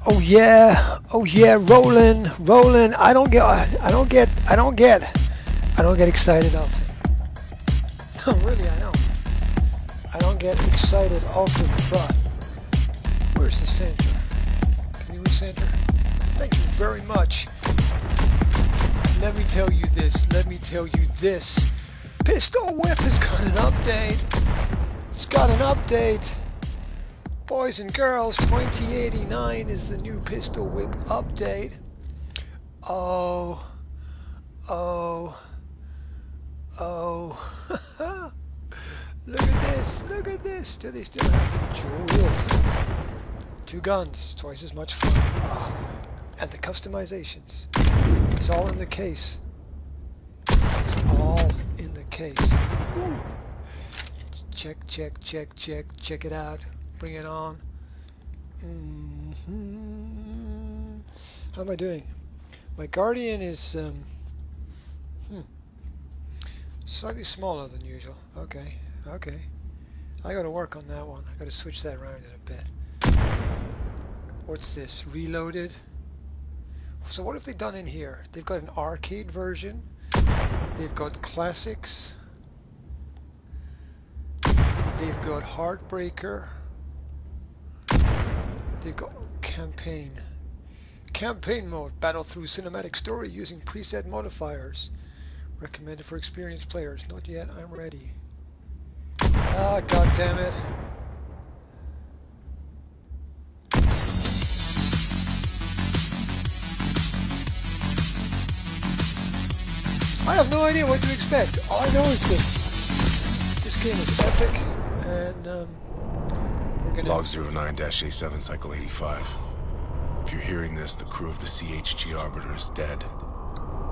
Oh yeah, rolling. I don't get excited often. No, really, I don't. I don't get excited often, but where's the center? Can you recenter? Thank you very much. Let me tell you this. Pistol Whip has got an update. It's got an update. Boys and girls, 2089 is the new Pistol Whip update. Oh. Look at this. Do they still have dual wield? 2 guns, twice as much fun. Oh. And the customizations. It's all in the case. Ooh. Check it out. Bring it on. How am I doing? My Guardian is slightly smaller than usual. Okay. I gotta work on that one. I gotta switch that around in a bit. What's this? Reloaded? So what have they done in here? They've got an arcade version. They've got classics. They've got Heartbreaker. They've got campaign. Campaign mode. Battle through cinematic story using preset modifiers. Recommended for experienced players. Not yet. I'm ready. Ah, god damn it. I have no idea what to expect. All I know is this game is epic, and we're gonna... Log 09-A7, Cycle 85. If you're hearing this, the crew of the CHG Arbiter is dead.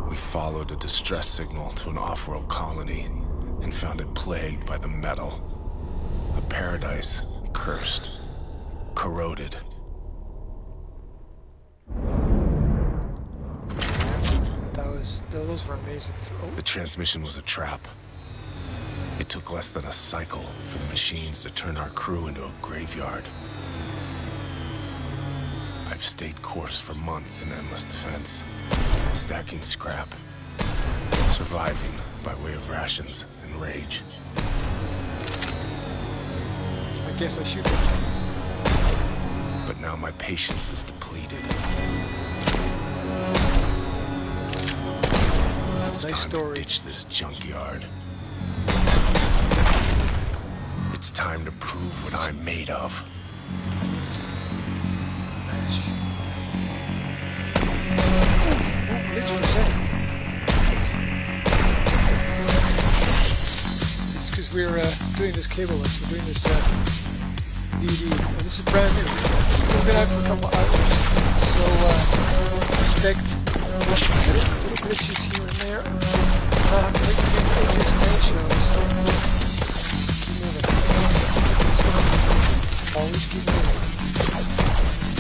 We followed a distress signal to an off-world colony and found it plagued by the metal. A paradise cursed, corroded. Those were amazing. The transmission was a trap. It took less than a cycle for the machines to turn our crew into a graveyard. I've stayed course for months in endless defense, stacking scrap, surviving by way of rations and rage. I guess I should. But now my patience is depleted. It's nice time story. to ditch this junkyard. It's time to prove what I'm made of. I need to mash that. Oh, glitch for a second. It's because we're doing this cableless. We're doing this VD. And this is brand new. This has only been out for a couple of hours. So expect little glitches here and there. I have to wait to get pages and shows. Always keep moving.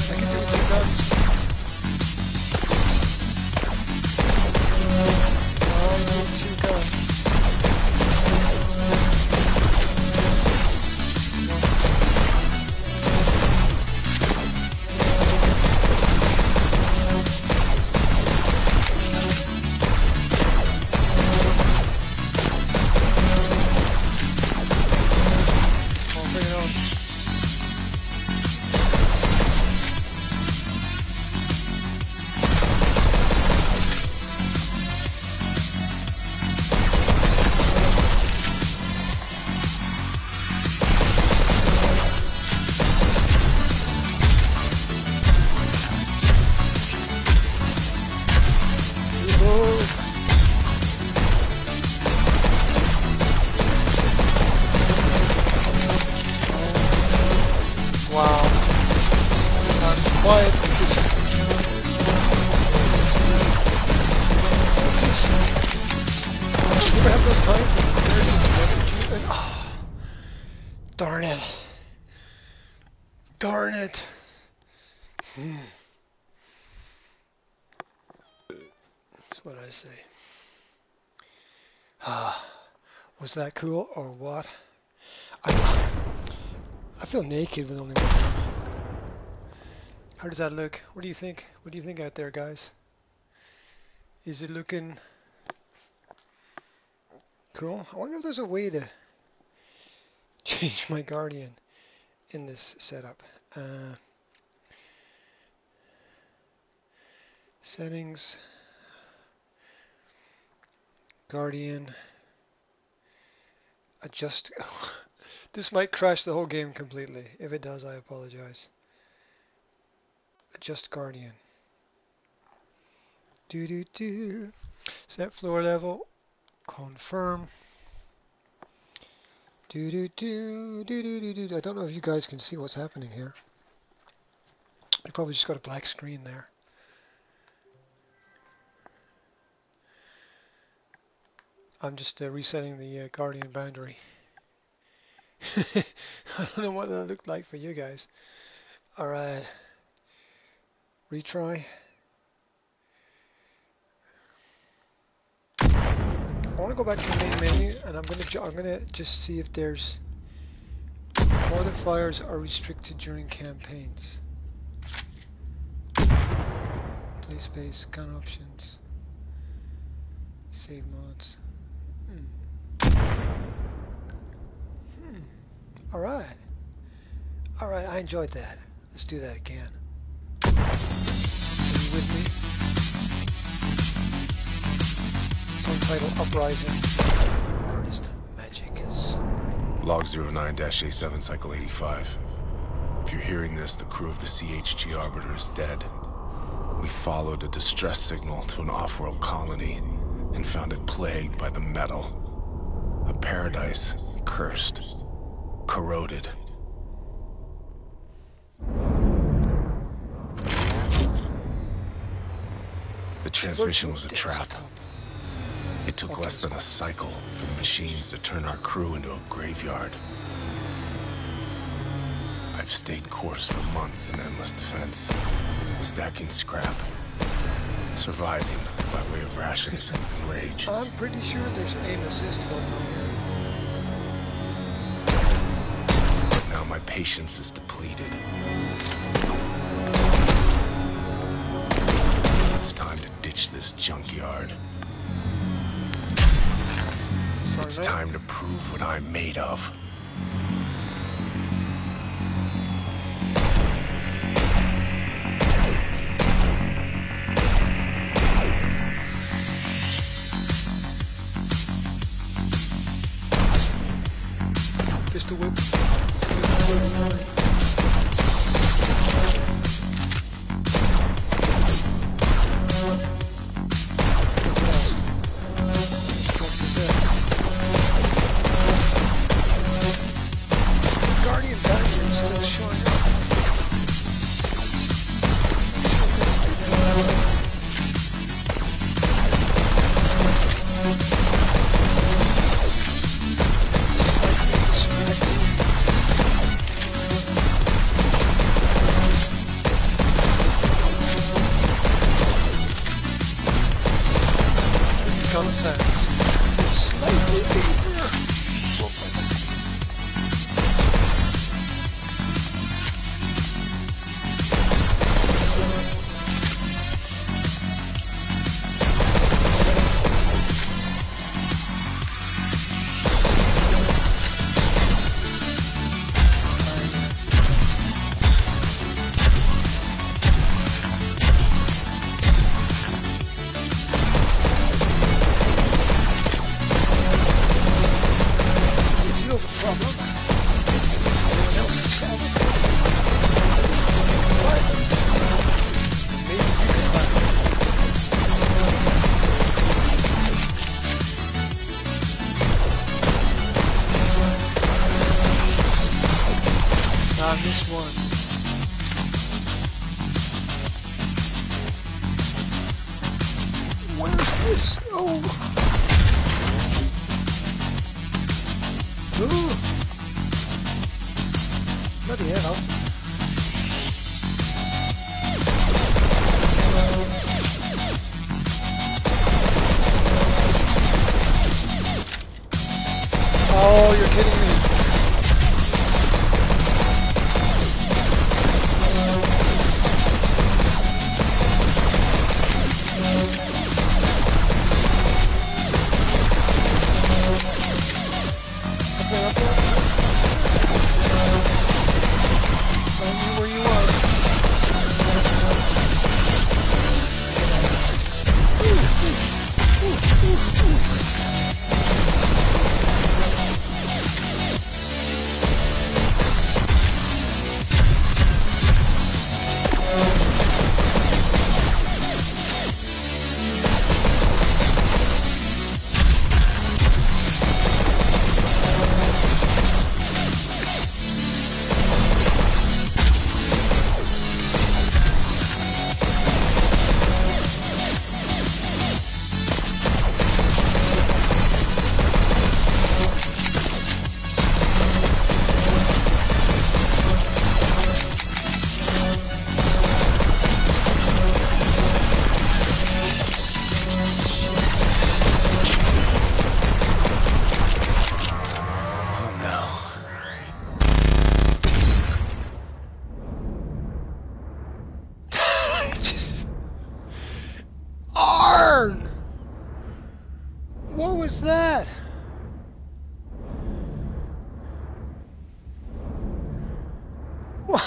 I can do it 2 guns. I need 2 guns. Come on, bring it on. Wow. I'm quiet because I never have those times when there's a execute and darn it. That's what I say. Was that cool or what? I feel naked with only one gun. How does that look? What do you think? What do you think out there, guys? Is it looking cool? I wonder if there's a way to change my Guardian in this setup. Settings, Guardian, adjust. This might crash the whole game completely. If it does, I apologize. Adjust Guardian. Set floor level. Confirm. I don't know if you guys can see what's happening here. You probably just got a black screen there. I'm just resetting the Guardian boundary. I don't know what that looked like for you guys. Alright. Retry. I want to go back to the main menu, and I'm gonna just see if there's modifiers are restricted during campaigns. Play space, gun options, save mods. Alright. Alright, I enjoyed that. Let's do that again. Are you with me? Subtitle Uprising. Artist Magic Sword. Log 09-A7, Cycle 85. If you're hearing this, the crew of the CHG Arbiter is dead. We followed a distress signal to an off-world colony and found it plagued by the metal. A paradise cursed, corroded. The transmission was a trap. It took less than a cycle for the machines to turn our crew into a graveyard. I've stayed course for months in endless defense, stacking scrap, surviving by way of rations and rage. I'm pretty sure there's aim assist going on here. But now my patience is depleted. It's time to ditch this junkyard. It's time to prove what I'm made of. Pistol whip. Guardian battery is still showing up. Slightly deeper. This one. Where's this? Oh. Ooh. Bloody hell. Oh, you're kidding me. Just... Arn! What was that? What?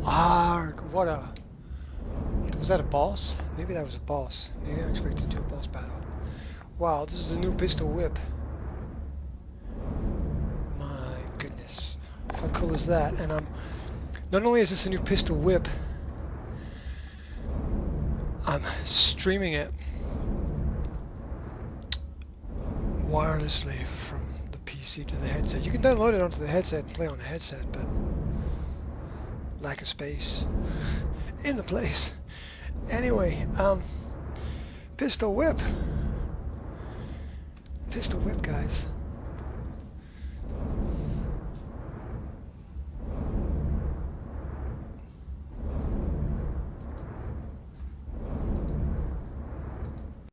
Arg! What a... Was that a boss? Maybe that was a boss. Maybe I expected to do a boss battle. Wow, this is a new pistol whip. My goodness. How cool is that? And not only is this a new pistol whip, I'm streaming it wirelessly from the PC to the headset. You can download it onto the headset and play on the headset, but lack of space in the place. Anyway, pistol whip. Pistol whip, guys.